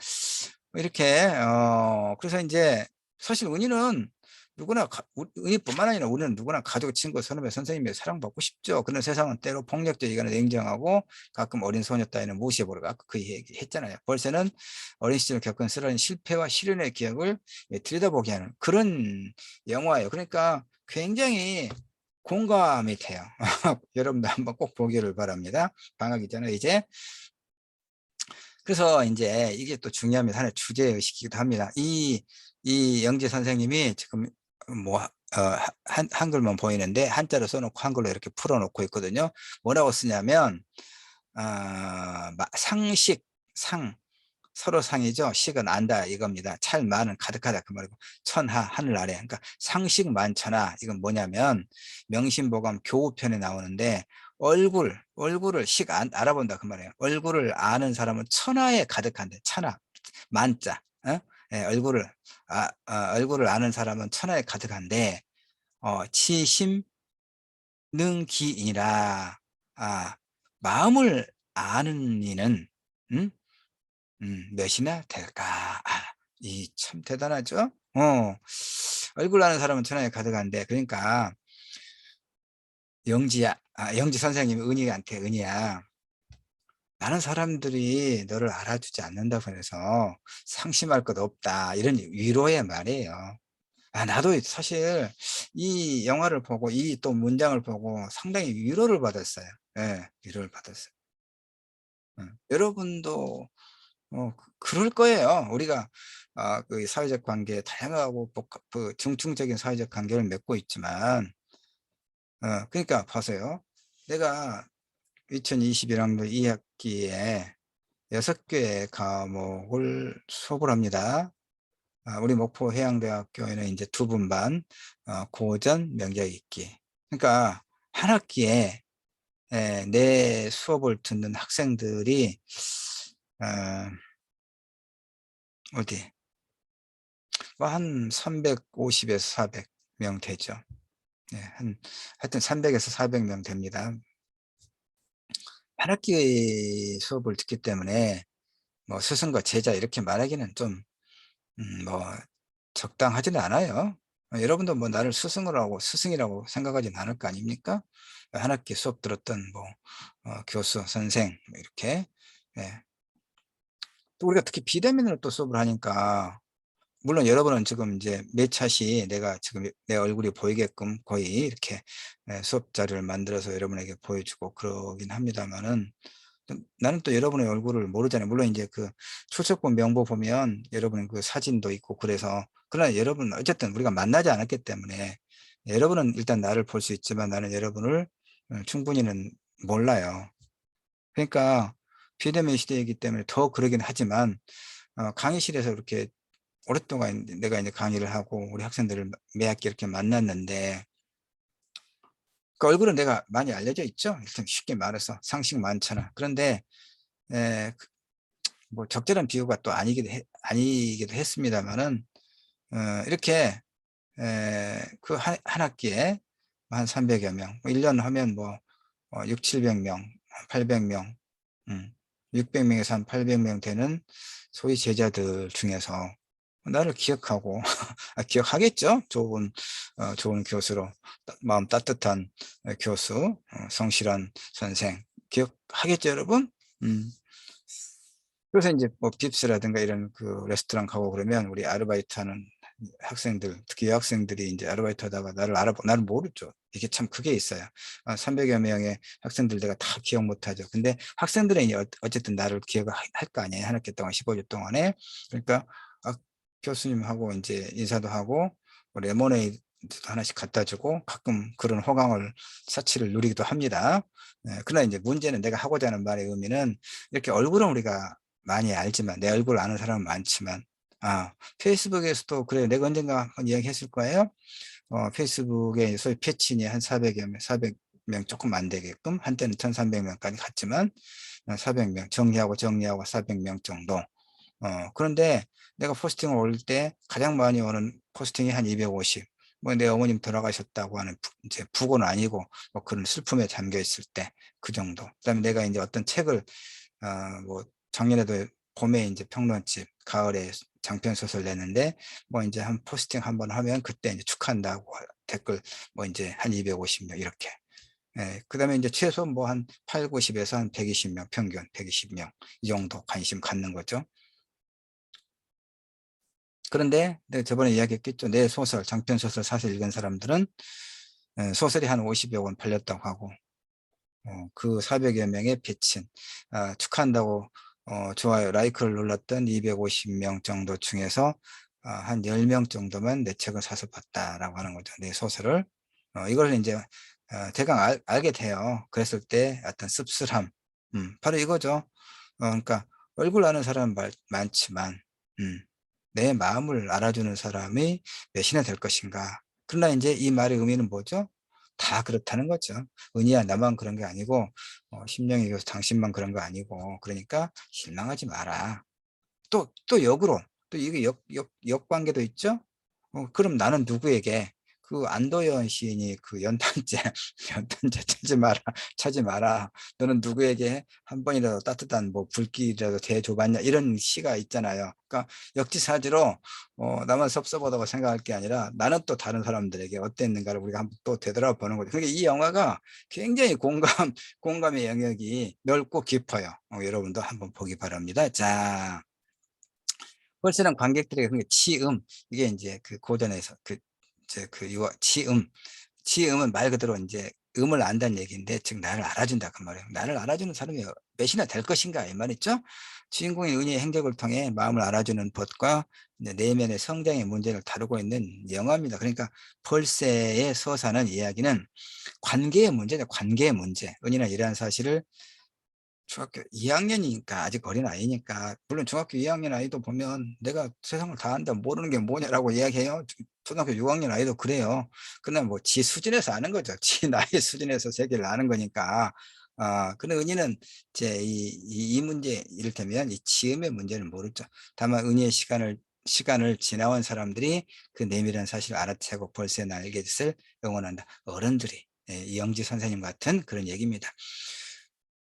이렇게 그래서 이제 사실 은희는 은희뿐만 아니라 우리는 누구나 가족, 친구, 선후배, 선생님의 사랑받고 싶죠. 그런 세상은 때로 폭력적이거나 냉정하고 가끔 어린 소녀 따위는 무시해버리고 아까 그 얘기 했잖아요. 벌새는 어린 시절 겪은 쓰라린 실패와 시련의 기억을 들여다보게 하는 그런 영화예요. 그러니까 굉장히 공감이 돼요. 여러분도 한번 꼭 보기를 바랍니다. 방학이 전에 이제 그래서 이제 이게 또 중요합니다. 하나의 주제의식이기도 합니다. 이 영재 선생님이 지금 뭐 한글만 보이는데 한자로 써놓고 한글로 이렇게 풀어놓고 있거든요. 뭐라고 쓰냐면 상식, 서로 상이죠. 식은 안다 이겁니다. 찰만은 가득하다 그 말이고 천하 하늘 아래. 그러니까 상식 만천하 이건 뭐냐면 명심보감 교우편에 나오는데 얼굴을 알아본다 그 말이에요. 얼굴을 아는 사람은 천하에 가득한데 천하 만자. 얼굴을 아는 사람은 천하에 가득한데 치심 능기이라 마음을 아는 이는 음? 몇이나 될까? 이 참 대단하죠? 얼굴 아는 사람은 천하에 가득한데, 그러니까, 영지 선생님이 은희야. 많은 사람들이 너를 알아주지 않는다고 해서 상심할 것 없다. 이런 위로의 말이에요. 나도 사실 이 영화를 보고 이 또 문장을 보고 상당히 위로를 받았어요. 위로를 받았어요. 여러분도 그럴 거예요. 우리가 그 사회적 관계 다양하고 중증적인 사회적 관계를 맺고 있지만 그러니까 보세요. 내가 2021학년 2학기에 6개의 과목을 수업을 합니다. 우리 목포 해양대학교에는 이제 2분반 고전 명작 읽기. 그러니까 한 학기에 내 수업을 듣는 학생들이 어, 어디 한 350에서 400명 되죠. 하여튼 300에서 400명 됩니다. 한 학기 수업을 듣기 때문에 뭐 스승과 제자 이렇게 말하기는 좀 뭐 적당하지는 않아요. 여러분도 뭐 나를 스승을 하고 스승이라고 생각하진 않을 거 아닙니까? 한 학기 수업 들었던 뭐 교수, 선생 뭐 이렇게. 예. 또 우리가 특히 비대면으로 또 수업을 하니까, 물론 여러분은 지금 이제 매 차시 내가 지금 내 얼굴이 보이게끔 거의 이렇게 수업 자료를 만들어서 여러분에게 보여주고 그러긴 합니다마는, 나는 또 여러분의 얼굴을 모르잖아요. 물론 이제 그 출석부 명부 보면 여러분 그 사진도 있고 그래서, 그러나 여러분 어쨌든 우리가 만나지 않았기 때문에 여러분은 일단 나를 볼 수 있지만 나는 여러분을 충분히는 몰라요. 그러니까 비대면 시대이기 때문에 더 그러긴 하지만, 강의실에서 이렇게 오랫동안 내가 이제 강의를 하고 우리 학생들을 매 학기 이렇게 만났는데, 그 얼굴은 내가 많이 알려져 있죠. 일단 쉽게 말해서 상식 많잖아. 그런데 그 뭐 적절한 비유가 또 아니기도 했습니다만은, 이렇게 그 한 학기에 한 300여 명, 1년 하면 뭐 6, 700명, 800명, 600명에서 한 800명 되는 소위 제자들 중에서 나를 기억하고 기억하겠죠. 좋은 교수로, 마음 따뜻한 교수, 성실한 선생 기억하겠죠, 여러분. 음. 그래서 이제 뭐 빕스라든가 이런 그 레스토랑 가고 그러면 우리 아르바이트하는 학생들, 특히 여학생들이 이제 아르바이트 하다가 나를 모르죠. 이게 참 그게 있어요. 300여 명의 학생들 내가 다 기억 못하죠. 근데 학생들은 이제 어쨌든 나를 기억할 거 아니에요. 한 학기 동안 15주 동안에. 그러니까 교수님하고 이제 인사도 하고 뭐 레모네이드 하나씩 갖다 주고 가끔 그런 호강을 사치를 누리기도 합니다. 그러나 이제 문제는, 내가 하고자 하는 말의 의미는, 이렇게 얼굴은 우리가 많이 알지만, 내 얼굴 아는 사람은 많지만, 페이스북에서도 그래요. 내가 언젠가 한번 이야기했을 거예요. 페이스북에 소위 패친이 한 400여 명, 400명 조금 안 되게끔, 한때는 1300명까지 갔지만 400명 정리하고 400명 정도. 그런데 내가 포스팅을 올릴 때 가장 많이 오는 포스팅이 한 250. 뭐 내 어머님 돌아가셨다고 하는 이제 부고는 아니고 뭐 그런 슬픔에 잠겨 있을 때 그 정도. 그다음에 내가 이제 어떤 책을 뭐 작년에도 봄에 이제 평론집, 가을에 장편 소설 냈는데 뭐 이제 한 포스팅 한번 하면 그때 이제 축하한다고 댓글 뭐 이제 한 250명 이렇게. 그다음에 이제 최소 뭐 한 8, 90에서 한 120명, 평균 120명 이 정도 관심 갖는 거죠. 그런데 내가 저번에 이야기했겠죠. 내 소설, 장편 소설 사실 읽은 사람들은 소설이 한 50여 권 팔렸다고 하고, 그 400여 명의 배친, 축하한다고 좋아요, 라이크를 눌렀던 250명 정도 중에서 한 10명 정도만 내 책을 사서 봤다라고 하는 거죠. 내 소설을. 이걸 이제 대강 알게 돼요. 그랬을 때 어떤 씁쓸함, 바로 이거죠. 그러니까 얼굴 아는 사람은 많지만, 음, 내 마음을 알아주는 사람이 몇이나 될 것인가. 그러나 이제 이 말의 의미는 뭐죠? 다 그렇다는 거죠. 은희야, 나만 그런 게 아니고, 심령의 교수 당신만 그런 거 아니고, 그러니까 실망하지 마라. 또 역으로, 또 이게 역관계도 있죠? 그럼 나는 누구에게, 그 안도현 시인이 그 연탄재, 연탄재 차지 마라. 너는 누구에게 한 번이라도 따뜻한 뭐 불길이라도 대줘봤냐, 이런 시가 있잖아요. 그러니까 역지사지로 나만 섭섭하다고 생각할 게 아니라 나는 또 다른 사람들에게 어땠는가를 우리가 한번 또 되돌아보는 거죠. 그러니까 이 영화가 굉장히 공감의 영역이 넓고 깊어요. 여러분도 한번 보기 바랍니다. 자, 펄스는 관객들에게, 그러니까 치음, 이게 이제 그 고전에서 이제 치음은 말 그대로 이제 음을 안다는 얘기인데, 즉 나를 알아준다 그 말이에요. 나를 알아주는 사람이 몇이나 될 것인가 이 말이죠. 주인공의 은희의 행적을 통해 마음을 알아주는 법과 이제 내면의 성장의 문제를 다루고 있는 영화입니다. 그러니까 펄세의 서사는, 이야기는 관계의 문제죠. 관계의 문제. 은희는 이러한 사실을 중학교 2학년이니까, 아직 어린 아이니까, 물론 중학교 2학년 아이도 보면 내가 세상을 다 안다 모르는 게 뭐냐라고 이야기해요. 초등학교 6학년 아이도 그래요. 그러나 뭐 지 수준에서 아는 거죠. 지 나이 수준에서 세계를 아는 거니까. 근데 은희는 이제 이 문제, 이를테면 이 지음의 문제는 모르죠. 다만 은희의 시간을 지나온 사람들이 그 내밀한 사실을 알아채고 벌새 날갯짓을 응원한다. 어른들이, 이영지 선생님 같은 그런 얘기입니다.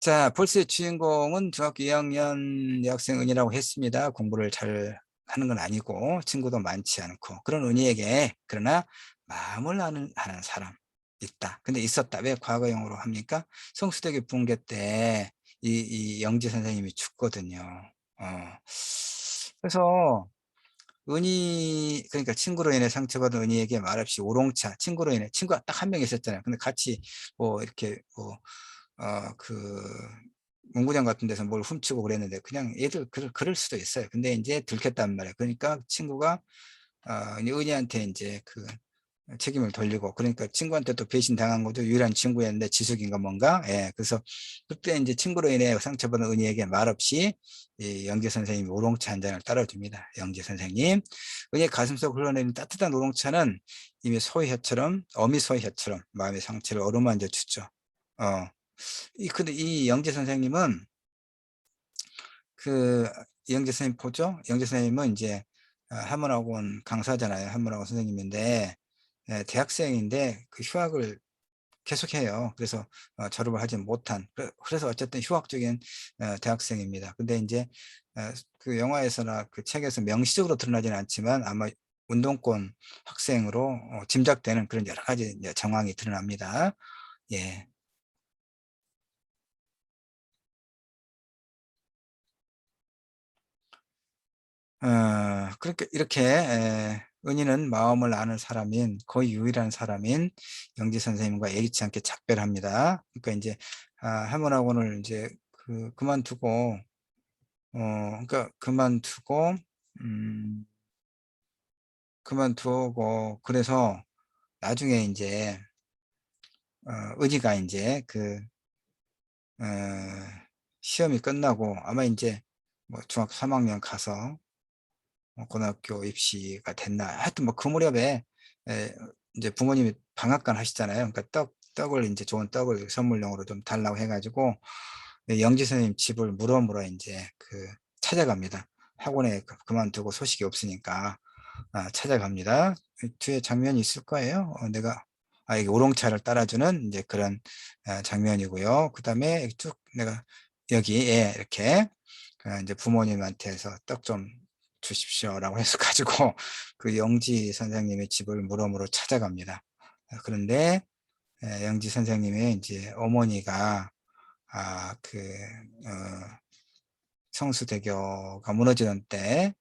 자, 볼스의 주인공은 중학교 2학년 여학생 은희라고 했습니다. 공부를 잘 하는 건 아니고 친구도 많지 않고 그런 은희에게 그러나 마음을 아는 사람 있다. 근데 있었다. 왜 과거형으로 합니까? 성수대교 붕괴 때 이 영지 선생님이 죽거든요. 어. 그래서 은희 그러니까 친구로 인해 상처받은 은희에게 말없이 우롱차 친구로 인해 친구가 딱 한 명 있었잖아요. 근데 같이 뭐 이렇게 뭐 그 문구장 같은 데서 뭘 훔치고 그랬는데 그냥 얘들 그럴 수도 있어요. 근데 이제 들켰단 말이에요. 그러니까 친구가 은희한테 이제 그 책임을 돌리고 그러니까 친구한테 또 배신 당한 거죠. 유일한 친구였는데 지숙인가 뭔가. 예. 그래서 그때 이제 친구로 인해 상처받은 은희에게 말없이 이 영재 선생님이 우롱차 한 잔을 따라줍니다. 영재 선생님. 은희의 가슴속 흘러내리는 따뜻한 우롱차는 이미 소희처럼 어미 소희처럼 마음의 상처를 어루만져 주죠. 어. 근데 이 영재 선생님은 그 영재 선생님 보죠? 영재 선생님은 이제 한문학원 강사잖아요. 한문학원 선생님인데 대학생인데 그 휴학을 계속해요. 그래서 졸업을 하지 못한 그래서 어쨌든 휴학적인 대학생입니다. 근데 이제 그 영화에서나 그 책에서 명시적으로 드러나지는 않지만 아마 운동권 학생으로 짐작되는 그런 여러 가지 정황이 드러납니다. 예. 그렇게 이렇게 은희는 마음을 아는 사람인 거의 유일한 사람인 영지 선생님과 예기치 않게 작별합니다. 그러니까 이제 한문학원을 이제 그만두고 그러니까 음, 그만두고 그래서 나중에 이제 은희가 이제 어, 시험이 끝나고 아마 이제 뭐 중학교 3학년 가서 고등학교 입시가 됐나 하여튼 뭐 그 무렵에 에, 이제 부모님이 방학간 하시잖아요. 그러니까 떡을 이제 좋은 떡을 선물용으로 좀 달라고 해가지고 영지 선생님 집을 물어물어 이제 찾아갑니다. 학원에 그만두고 소식이 없으니까 찾아갑니다. 뒤에 장면이 있을 거예요. 내가 이게 우롱차를 따라주는 이제 그런 장면이고요. 그 다음에 쭉 내가 여기에 이렇게 이제 부모님한테서 떡 좀 주십시오라고 해서 가지고 그 영지 선생님의 집을 물어물어 찾아갑니다. 그런데 영지 선생님의 이제 어머니가 아, 그, 어, 성수대교가 무너지던 때,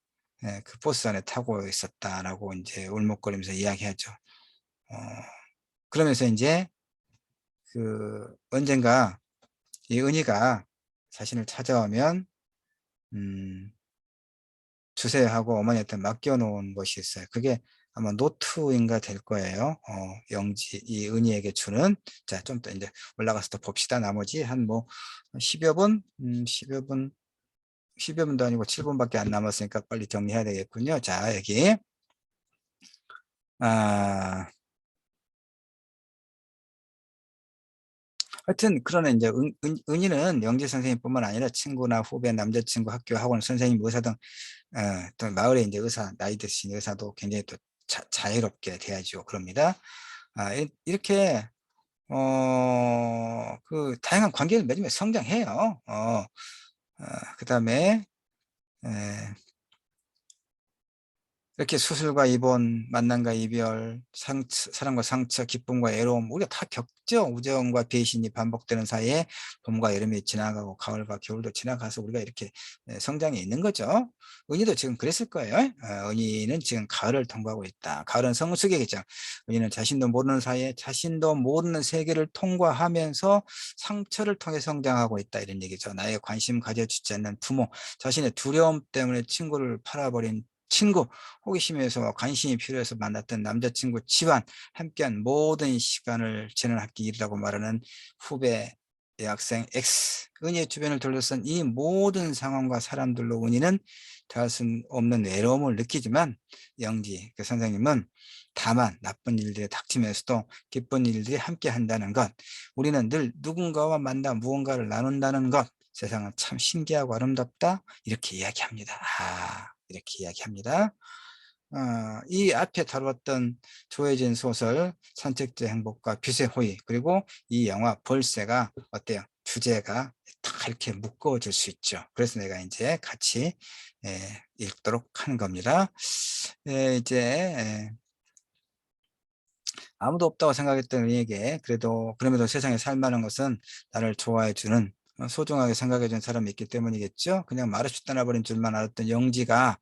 그 버스 안에 타고 있었다라고 이제 울먹거리면서 이야기하죠. 어, 그러면서 이제 언젠가 이 은희가 자신을 찾아오면, 음, 주세요 하고 어머니한테 맡겨놓은 것이 있어요. 그게 아마 노트인가 될 거예요. 이 은희에게 주는. 자, 좀 더 이제 올라가서 또 봅시다. 나머지 한 뭐, 10여 분? 10여 분도 아니고 7분밖에 안 남았으니까 빨리 정리해야 되겠군요. 자, 여기. 아, 하여튼, 그러나 이제 은희는 영재 선생님뿐만 아니라 친구나 후배, 남자친구, 학교, 학원, 선생님, 의사 등, 또 마을에 이제 나이 드신 의사도 굉장히 또 자유롭게 대하죠. 그럽니다. 이렇게, 다양한 관계를 맺으며 성장해요. 그 다음에, 이렇게 수술과 입원, 만남과 이별, 사랑과 상처, 기쁨과 애로움, 우리가 다 겪죠. 우정과 배신이 반복되는 사이에 봄과 여름이 지나가고 가을과 겨울도 지나가서 우리가 이렇게 성장해 있는 거죠. 은희도 지금 그랬을 거예요. 은희는 지금 가을을 통과하고 있다. 가을은 성숙이겠죠. 은희는 자신도 모르는 사이에 자신도 모르는 세계를 통과하면서 상처를 통해 성장하고 있다. 이런 얘기죠. 나의 관심 가져주지 않는 부모, 자신의 두려움 때문에 친구를 팔아버린 친구, 호기심에서 관심이 필요해서 만났던 남자친구, 집안, 함께한 모든 시간을 지난 학기 일이라고 말하는 후배 여학생 X. 은희의 주변을 둘러싼 이 모든 상황과 사람들로 은희는 더할 수 없는 외로움을 느끼지만 영지 그 선생님은 다만 나쁜 일들이 닥치면서도 기쁜 일들이 함께 한다는 것, 우리는 늘 누군가와 만나 무언가를 나눈다는 것, 세상은 참 신기하고 아름답다, 이렇게 이야기합니다. 이렇게 이야기합니다. 이 앞에 다루었던 조혜진 소설 산책자 행복과 빛의 호의, 그리고 이 영화 볼세가 어때요? 주제가 이렇게 묶어줄 수 있죠. 그래서 내가 이제 같이 읽도록 하는 겁니다. 이제 아무도 없다고 생각했던 우리에게 그럼에도 세상에 살 만한 것은 나를 좋아해 주는, 소중하게 생각해 주는 사람이 있기 때문이겠죠. 그냥 말없이 떠나버린 줄만 알았던 영지가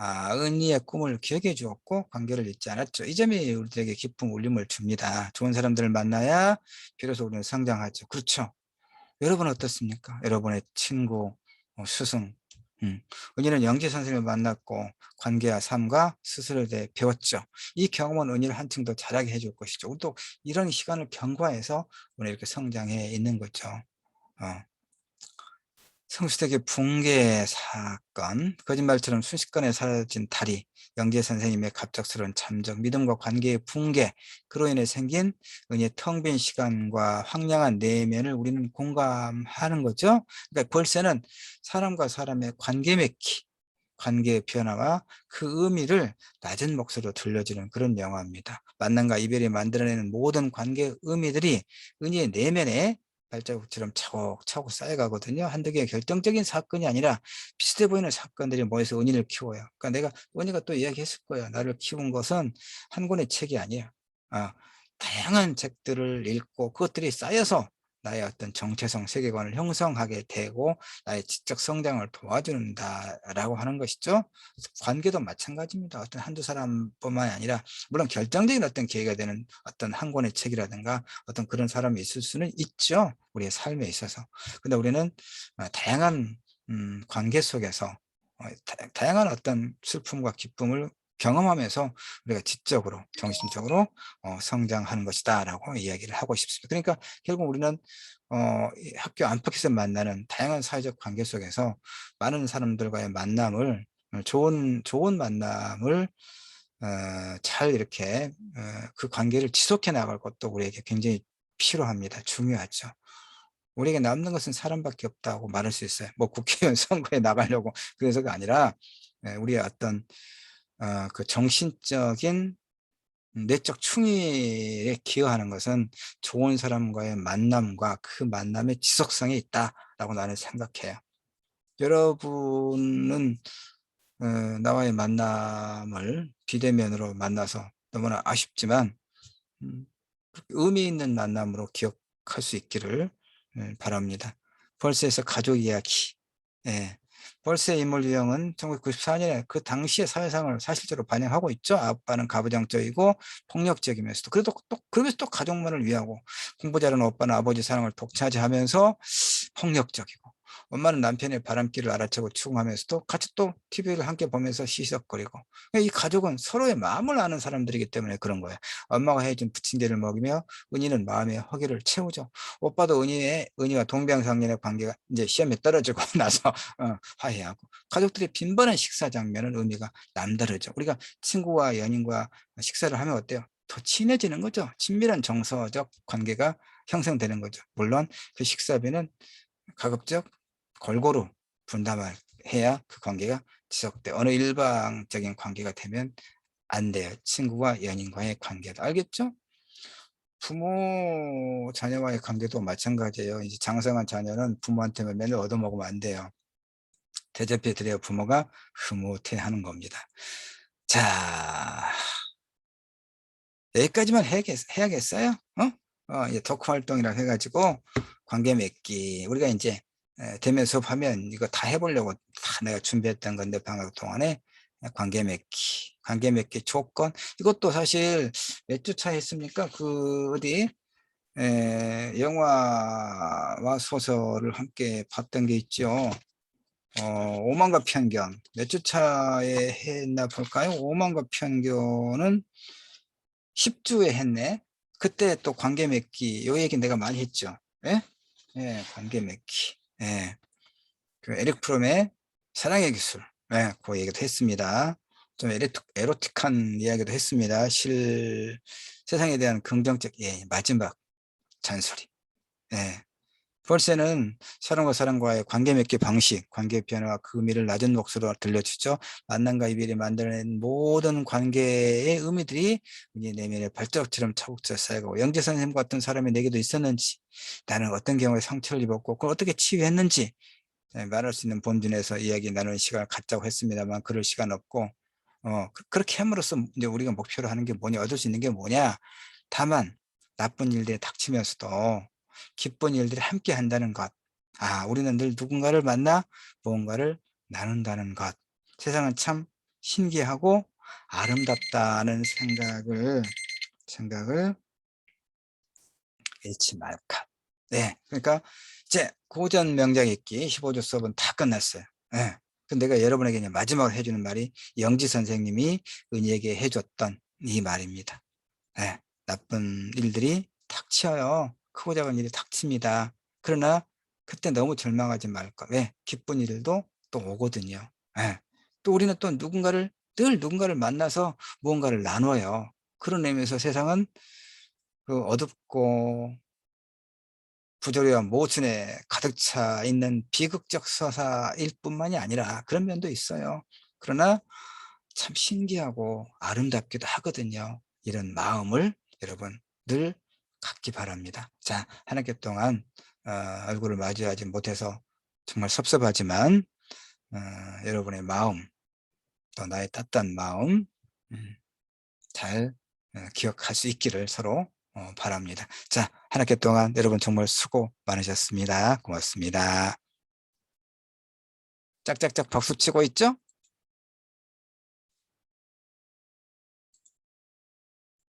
은희의 꿈을 기억해 주었고 관계를 잊지 않았죠. 이 점이 우리들에게 깊은 울림을 줍니다. 좋은 사람들을 만나야 비로소 우리는 성장하죠. 그렇죠. 여러분은 어떻습니까? 여러분의 친구, 스승, 은희는 영지 선생님을 만났고 관계와 삶과 스스로에 대해 배웠죠. 이 경험은 은희를 한층 더 잘하게 해줄 것이죠. 우리도 이런 시간을 경과해서 오늘 이렇게 성장해 있는 거죠. 어. 성수대교 붕괴 사건, 거짓말처럼 순식간에 사라진 다리, 영재 선생님의 갑작스러운 잠적, 믿음과 관계의 붕괴, 그로 인해 생긴 은희의 텅 빈 시간과 황량한 내면을 우리는 공감하는 거죠. 그러니까 벌새는 사람과 사람의 관계 맺기, 관계의 변화와 그 의미를 낮은 목소리로 들려주는 그런 영화입니다. 만남과 이별이 만들어내는 모든 관계의 의미들이 은희의 내면에 발자국처럼 차곡차곡 쌓여가거든요. 한두 개의 결정적인 사건이 아니라 비슷해 보이는 사건들이 모여서 은희를 키워요. 그러니까 내가 은희가 또 이야기했을 거예요. 나를 키운 것은 한 권의 책이 아니야. 다양한 책들을 읽고 그것들이 쌓여서 나의 어떤 정체성, 세계관을 형성하게 되고 나의 지적 성장을 도와준다라고 하는 것이죠. 관계도 마찬가지입니다. 어떤 한두 사람뿐만 아니라 물론 결정적인 어떤 계기가 되는 어떤 한 권의 책이라든가 어떤 그런 사람이 있을 수는 있죠. 우리의 삶에 있어서. 근데 우리는 다양한 관계 속에서 다양한 어떤 슬픔과 기쁨을 경험하면서 우리가 지적으로 정신적으로 성장하는 것이다 라고 이야기를 하고 싶습니다. 그러니까 결국 우리는 이 학교 안팎에서 만나는 다양한 사회적 관계 속에서 많은 사람들과의 만남을 좋은 만남을 잘 이렇게 그 관계를 지속해 나갈 것도 우리에게 굉장히 필요합니다. 중요하죠. 우리에게 남는 것은 사람밖에 없다고 말할 수 있어요. 뭐 국회의원 선거에 나가려고 그래서가 아니라 우리의 어떤 그 정신적인 내적 충의에 기여하는 것은 좋은 사람과의 만남과 그 만남의 지속성이 있다라고 나는 생각해요. 여러분은 나와의 만남을 비대면으로 만나서 너무나 아쉽지만 의미 있는 만남으로 기억할 수 있기를 바랍니다. 벌스에서 가족 이야기. 예. 벌스의 인물 유형은 1994년에 그 당시의 사회상을 사실적으로 반영하고 있죠. 아빠는 가부장적이고 폭력적이면서도 그러면서 또 가족만을 위하고 공부 잘하는 오빠는 아버지 사랑을 독차지하면서 폭력적이고 엄마는 남편의 바람길을 알아채고 추궁하면서도 같이 또 TV를 함께 보면서 시시석거리고 이 가족은 서로의 마음을 아는 사람들이기 때문에 그런 거예요. 엄마가 해준 부침개를 먹이며 은희는 마음의 허기를 채우죠. 오빠도 은희와 동병상련의 관계가 이제 시험에 떨어지고 나서 화해하고 가족들의 빈번한 식사 장면은 의미가 남다르죠. 우리가 친구와 연인과 식사를 하면 어때요? 더 친해지는 거죠. 친밀한 정서적 관계가 형성되는 거죠. 물론 그 식사비는 가급적 골고루 분담을 해야 그 관계가 지속돼. 어느 일방적인 관계가 되면 안 돼요. 친구와 연인과의 관계도. 알겠죠? 부모 자녀와의 관계도 마찬가지예요. 이제 장성한 자녀는 부모한테 맨날 얻어먹으면 안 돼요. 대접해 드려야 부모가 흐뭇해하는 겁니다. 자, 여기까지만 해야겠어요? 이제 덕후 활동이라 해가지고 관계 맺기 우리가 이제 대면 수업하면 이거 다 해보려고 다 내가 준비했던 건데 방학 동안에 관계 맺기 조건 이것도 사실 몇 주 차 했습니까? 그 어디 영화와 소설을 함께 봤던 게 있죠. 오만과 편견 몇 주 차에 했나 볼까요? 오만과 편견은 10주에 했네. 그때 또 관계 맺기 요 얘기 내가 많이 했죠. 예? 예, 관계 맺기. 예. 그 에릭 프롬의 사랑의 기술. 예, 그 얘기도 했습니다. 좀 에로틱한 이야기도 했습니다. 세상에 대한 긍정적, 마지막 잔소리. 예. 월세는 사람과 사람과의 관계 맺기 방식, 관계 변화와 그 의미를 낮은 목소리로 들려주죠. 만남과 이별이 만들어낸 모든 관계의 의미들이 우리 내면의 발자국처럼 차곡차곡 쌓여가고, 영재 선생님 같은 사람이 내게도 있었는지, 나는 어떤 경우에 상처를 입었고 그걸 어떻게 치유했는지 말할 수 있는 본준에서 이야기 나누는 시간을 갖자고 했습니다만, 그럴 시간 없고, 그렇게 함으로써 이제 우리가 목표로 하는 게 뭐냐, 얻을 수 있는 게 뭐냐. 다만 나쁜 일들이 닥치면서도 기쁜 일들이 함께 한다는 것. 우리는 늘 누군가를 만나 무언가를 나눈다는 것. 세상은 참 신기하고 아름답다는 생각을 잃지 말까. 네. 그러니까 이제 고전 명작 읽기 15조 수업은 다 끝났어요. 예. 근데 내가 여러분에게 이제 마지막으로 해주는 말이 영지 선생님이 은희에게 해줬던 이 말입니다. 예. 나쁜 일들이 닥쳐요. 크고 작은 일이 닥칩니다. 그러나 그때 너무 절망하지 말까. 왜? 기쁜 일도 또 오거든요. 예. 또 우리는 또 늘 누군가를 만나서 무언가를 나눠요. 그런 의미에서 세상은 그 어둡고 부조리와 모순에 가득 차 있는 비극적 서사일 뿐만이 아니라 그런 면도 있어요. 그러나 참 신기하고 아름답기도 하거든요. 이런 마음을 여러분 늘 갖기 바랍니다. 자, 한 학기 동안 얼굴을 마주하지 못해서 정말 섭섭하지만 여러분의 마음, 또 나의 따뜻한 마음 잘 기억할 수 있기를 서로 바랍니다. 자, 한 학기 동안 여러분 정말 수고 많으셨습니다. 고맙습니다. 짝짝짝 박수 치고 있죠?